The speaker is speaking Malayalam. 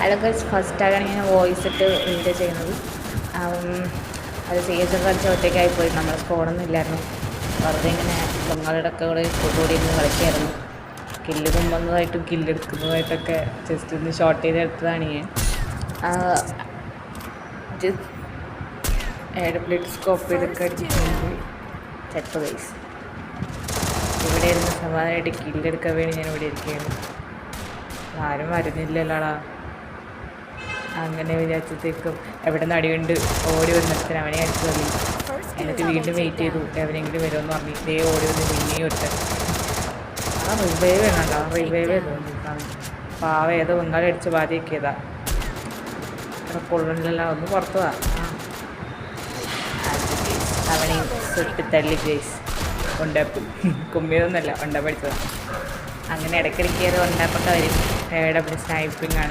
അതൊക്കെ ഫസ്റ്റാണ് ഇങ്ങനെ വോയിസ് ഇട്ട് വീഡിയോ ചെയ്യുന്നത്. അത് CS കളിച്ച ഒറ്റയ്ക്കായിപ്പോയി. നമ്മൾ സ്കോഡൊന്നും ഇല്ലായിരുന്നു. വെറുതെ ഇങ്ങനെ ബംഗാളിയുടെ ഒക്കെ കൂടി ഇന്ന് കളിക്കായിരുന്നു. കില്ല് കൊണ്ടുവന്നതായിട്ടും കില്ലെടുക്കുന്നതായിട്ടൊക്കെ ജസ്റ്റ് ഒന്ന് ഷോർട്ട് ചെയ്തെടുത്തതാണ് ഞാൻ. സ്കോപ്പ് ചെയ്തൊക്കെ അടിച്ചിട്ടുണ്ട്. ചെപ്പ് ഗൈസ് ഇവിടെ ഇരുന്ന് സമാധാനമായിട്ട് കില്ലെടുക്കാൻ വേണ്ടി ഞാൻ ഇവിടെ ഇരിക്കുകയാണ്. ആരും വരുന്നില്ലല്ലോടാ. അങ്ങനെ വിചാരിച്ചത്തേക്കും എവിടെ നിന്ന് അടിയുണ്ട് ഓടി വന്നിട്ട് അവനെ അടിച്ചു തള്ളി. എന്നിട്ട് വീണ്ടും വെയിറ്റ് ചെയ്തു എവനെങ്കിലും വരുമെന്ന് പറഞ്ഞു. ഇതേ ഓടി വന്ന് പിന്നെയും ഒറ്റ റിവൈവ് വേണമല്ലോ. റിവൈവ് ചെയ്തോണ്ടിരിക്കാണ്. പാവ ഏതോ ബംഗാളി അടിച്ച് ബാധിയൊക്കെയതാ. കൊള്ളുന്നില്ല ഒന്ന് പുറത്തുവാ. അവനെ സുട്ടി തള്ളി ഗൈസ്. ഉണ്ടപ്പ് കുമ്മിയതൊന്നുമല്ല, ഉണ്ട പഠിച്ചതാണ്. അങ്ങനെ ഇടയ്ക്കിടയ്ക്ക് ഏതോ ഉണ്ടാപ്പൊക്കെ വരും. സ്നൈപ്പിംഗ് ആണ്.